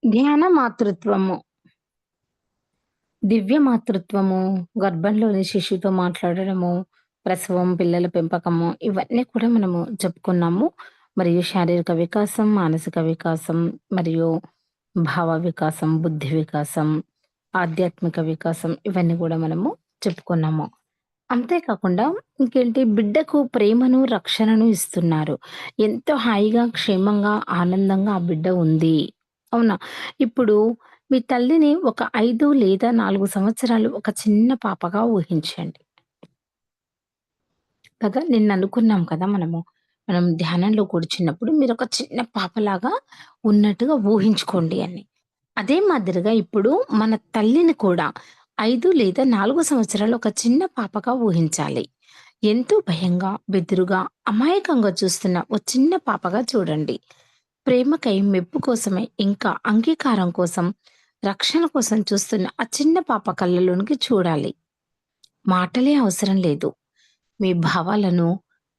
ధ్యాన మాతృత్వము, దివ్య మాతృత్వము, గర్భంలోని శిశువుతో మాట్లాడడము, ప్రసవం, పిల్లల పెంపకము ఇవన్నీ కూడా మనము చెప్పుకున్నాము. మరియు శారీరక వికాసం, మానసిక వికాసం మరియు భావ వికాసం, బుద్ధి వికాసం, ఆధ్యాత్మిక వికాసం ఇవన్నీ గూడా మనము చెప్పుకున్నాము. అంతే కాకుండా ఇంకేంటి బిడ్డకు ప్రేమను, రక్షణను ఇస్తున్నారు. ఎంతో హాయిగా, క్షేమంగా, ఆనందంగా ఆ బిడ్డ ఉంది. అవునా? ఇప్పుడు మీ తల్లిని ఒక 5 లేదా 4 సంవత్సరాలు ఒక చిన్న పాపగా ఊహించండి. కదా! నిన్ననుకున్నాం కదా మనము. మనం ధ్యానంలో కూర్చున్నప్పుడు మీరొక చిన్న పాపలాగా ఉన్నట్టుగా ఊహించుకోండి అని. అదే మాదిరిగా ఇప్పుడు మన తల్లిని కూడా 5 లేదా 4 సంవత్సరాలు ఒక చిన్న పాపగా ఊహించాలి. ఎంతో భయంగా, బెదురుగా, అమాయకంగా చూస్తున్న ఓ చిన్న పాపగా చూడండి. ప్రేమకై, మెప్పు కోసమై, ఇంకా అంగీకారం కోసం, రక్షణ కోసం చూస్తున్న ఆ చిన్న పాప కళ్ళలోనికి చూడాలి. మాటలే అవసరం లేదు. మీ భావాలను,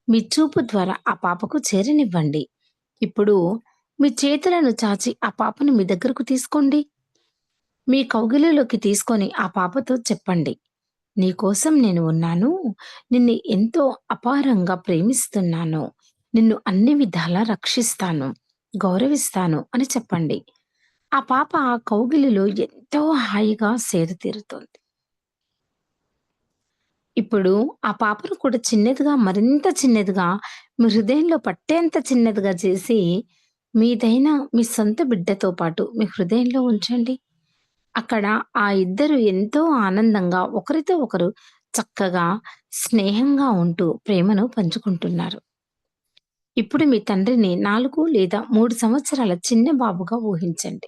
మీ చూపు ద్వారా ఆ పాపకు చేరనివ్వండి. ఇప్పుడు మీ చేతులను చాచి ఆ పాపను మీ దగ్గరకు తీసుకోండి. మీ కౌగిలిలోకి తీసుకొని ఆ పాపతో చెప్పండి. నీకోసం నేను ఉన్నాను. నిన్ను ఎంతో అపారంగా ప్రేమిస్తున్నాను. నిన్ను అన్ని విధాలా రక్షిస్తాను, గౌరవిస్తాను అని చెప్పండి. ఆ పాప ఆ కౌగిలిలో ఎంతో హాయిగా సేదతీరుతోంది. ఇప్పుడు ఆ పాపను కూడా చిన్నదిగా, మరింత చిన్నదిగా మీ హృదయంలో పట్టేంత చిన్నదిగా చేసి, మీదైన మీ సొంత బిడ్డతో పాటు మీ హృదయంలో ఉంచండి. అక్కడ ఆ ఇద్దరు ఎంతో ఆనందంగా ఒకరితో ఒకరు చక్కగా, స్నేహంగా ఉంటూ ప్రేమను పంచుకుంటున్నారు. ఇప్పుడు మీ తండ్రిని 4 లేదా 3 సంవత్సరాల చిన్న బాబుగా ఊహించండి.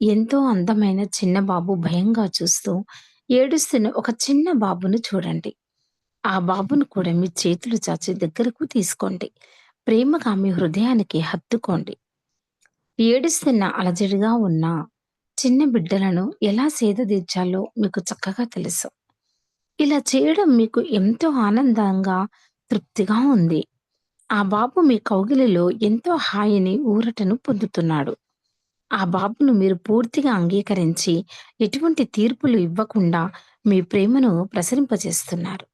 ఎంతో అందమైన చిన్న బాబు భయంగా చూస్తూ ఏడుస్తున్న ఒక చిన్న బాబును చూడండి. ఆ బాబును కూడా మీ చేతులు చాచి దగ్గరకు తీసుకోండి. ప్రేమగా మీ హృదయానికి హత్తుకోండి. ఏడుస్తున్న, అలజడిగా ఉన్న చిన్న బిడ్డలను ఎలా సేదదీర్చాలో మీకు చక్కగా తెలుసు. ఇలా చేయడం మీకు ఎంతో ఆనందంగా, తృప్తిగా ఉంది. ఆ బాబు మీ కౌగిలిలో ఎంతో హాయిని, ఊరటను పొందుతున్నాడు. ఆ బాబును మీరు పూర్తిగా అంగీకరించి, ఎటువంటి తీర్పులు ఇవ్వకుండా మీ ప్రేమను ప్రసరింపజేస్తున్నారు.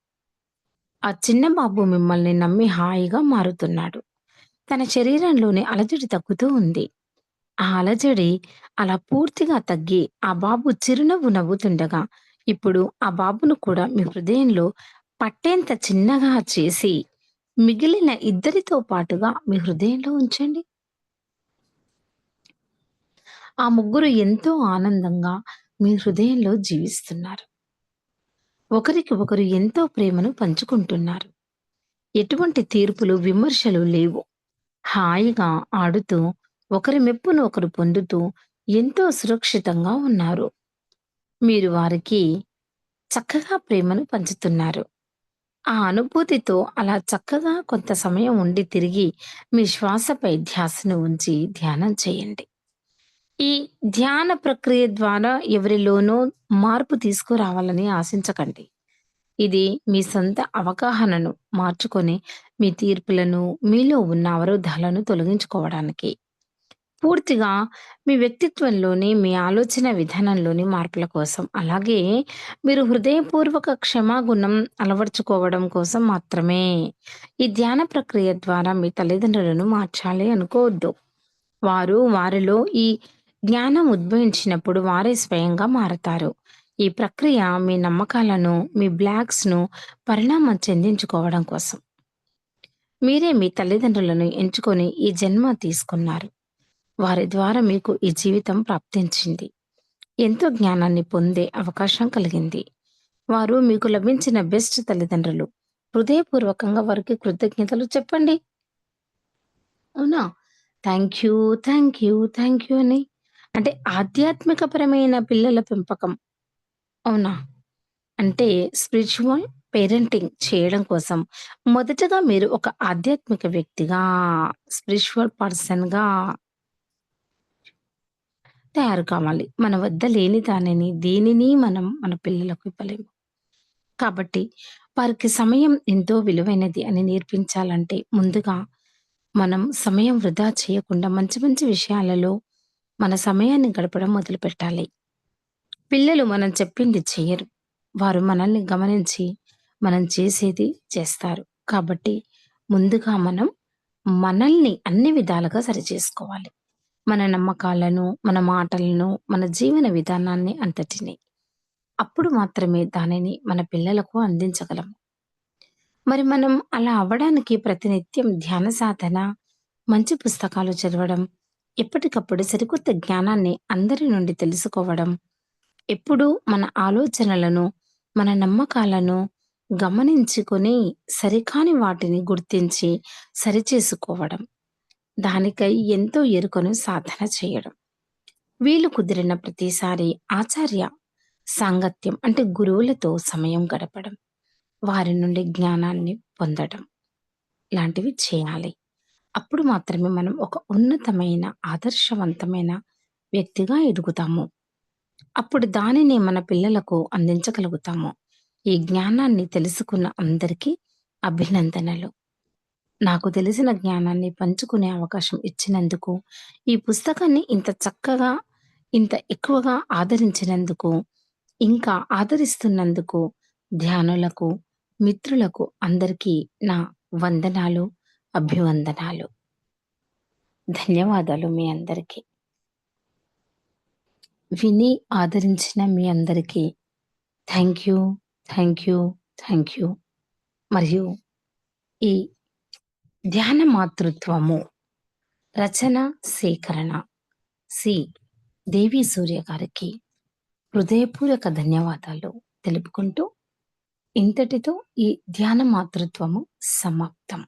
ఆ చిన్న బాబు మిమ్మల్ని నమ్మి హాయిగా మారుతున్నాడు. తన శరీరంలోని అలజడి తగ్గుతూ ఉంది. ఆ అలజడి అలా పూర్తిగా తగ్గి, ఆ బాబు చిరునవ్వు నవ్వుతుండగా, ఇప్పుడు ఆ బాబును కూడా మీ హృదయంలో పట్టేంత చిన్నగా చేసి, మిగిలిన ఇద్దరితో పాటుగా మీ హృదయంలో ఉంచండి. ఆ ముగ్గురు ఎంతో ఆనందంగా మీ హృదయంలో జీవిస్తున్నారు. ఒకరికి ఒకరు ఎంతో ప్రేమను పంచుకుంటున్నారు. ఎటువంటి తీర్పులు, విమర్శలు లేవు. హాయిగా ఆడుతూ, ఒకరి మెప్పును ఒకరు పొందుతూ ఎంతో సురక్షితంగా ఉన్నారు. మీరు వారికి చక్కగా ప్రేమను పంచుతున్నారు. ఆ అనుభూతితో అలా చక్కగా కొంత సమయం ఉండి తిరిగి మీ శ్వాసపై ధ్యాసను ఉంచి ధ్యానం చేయండి. ఈ ధ్యాన ప్రక్రియ ద్వారా ఎవరిలోనో మార్పు తీసుకురావాలని ఆశించకండి. ఇది మీ సొంత అవగాహనను మార్చుకొని, మీ తీర్పులను, మీలో ఉన్న అవరోధాలను తొలగించుకోవడానికి. పూర్తిగా మీ వ్యక్తిత్వంలోని, మీ ఆలోచన విధానంలోని మార్పుల కోసం. అలాగే మీరు హృదయపూర్వక క్షమాగుణం అలవరుచుకోవడం కోసం మాత్రమే. ఈ ధ్యాన ప్రక్రియ ద్వారా మీ తల్లిదండ్రులను మార్చాలి అనుకోవద్దు. వారిలో ఈ జ్ఞానం ఉద్భవించినప్పుడు వారే స్వయంగా మారతారు. ఈ ప్రక్రియ మీ నమ్మకాలను, మీ బ్లాక్స్‌ను పరిణామం చెందించుకోవడం కోసం. మీరే మీ తల్లిదండ్రులను ఎంచుకొని ఈ జన్మ తీసుకున్నారు. వారి ద్వారా మీకు ఈ జీవితం ప్రాప్తించింది. ఎంతో జ్ఞానాన్ని పొందే అవకాశం కలిగింది. వారు మీకు లభించిన బెస్ట్ తల్లిదండ్రులు. హృదయపూర్వకంగా వారికి కృతజ్ఞతలు చెప్పండి. అవునా? Thank you, thank you, thank you అని. అంటే ఆధ్యాత్మికపరమైన పిల్లల పెంపకం. అవునా? అంటే స్పిరిచ్యువల్ పేరెంటింగ్ చేయడం కోసం మొదటగా మీరు ఒక ఆధ్యాత్మిక వ్యక్తిగా, స్పిరిచ్యువల్ పర్సన్‌గా తయారు కావాలి. మన వద్ద లేని దానిని దేనిని మనం మన పిల్లలకు ఇవ్వలేము. కాబట్టి వారికి సమయం ఎంతో విలువైనది అని నేర్పించాలంటే ముందుగా మనం సమయం వృధా చేయకుండా మంచి మంచి విషయాలలో మన సమయాన్ని గడపడం మొదలుపెట్టాలి. పిల్లలు మనం చెప్పింది చెయ్యరు. వారు మనల్ని గమనించి, మనం చేసేది చేస్తారు. కాబట్టి ముందుగా మనం మనల్ని అన్ని విధాలుగా సరిచేసుకోవాలి. మన నమ్మకాలను, మన మాటలను, మన జీవన విధానాన్ని అంతటిని. అప్పుడు మాత్రమే దానిని మన పిల్లలకు అందించగలం. మరి మనం అలా అవ్వడానికి ప్రతినిత్యం ధ్యాన సాధన, మంచి పుస్తకాలు చదవడం, ఎప్పటికప్పుడు సరికొత్త జ్ఞానాన్ని అందరి నుండి తెలుసుకోవడం, ఎప్పుడూ మన ఆలోచనలను, మన నమ్మకాలను గమనించుకొని సరికాని వాటిని గుర్తించి సరిచేసుకోవడం. దానికై ఎంతో ఎరుకను సాధన చేయడం. వీలు కుదిరిన ప్రతిసారి ఆచార్య సాంగత్యం అంటే గురువులతో సమయం గడపడం. వారి నుండి జ్ఞానాన్ని పొందడం. లాంటివి చేయాలి. అప్పుడు మాత్రమే మనం ఒక ఉన్నతమైన, ఆదర్శవంతమైన వ్యక్తిగా ఎదుగుతాము. అప్పుడు దానిని మన పిల్లలకు అందించగలుగుతాము. ఈ జ్ఞానాన్ని తెలుసుకున్న అందరికీ అభినందనలు. నాకు తెలిసిన జ్ఞానాన్ని పంచుకునే అవకాశం ఇచ్చినందుకు, ఈ పుస్తకాన్ని ఇంత చక్కగా, ఇంత ఎక్కువగా ఆదరించినందుకు, ఇంకా ఆదరిస్తున్నందుకు ధ్యానులకు, మిత్రులకు అందరికీ నా వందనాలు, అభివందనాలు. ధన్యవాదాలు మీ అందరికీ. విని ఆదరించిన మీ అందరికీ thank you, thank you, thank you. మరియు ఈ ధ్యాన మాతృత్వము రచన, సేకరణ సి. దేవి సూర్య గారికి హృదయపూర్వక ధన్యవాదాలు తెలుపుకుంటూ ఇంతటితో ఈ ధ్యాన మాతృత్వము సమాప్తం.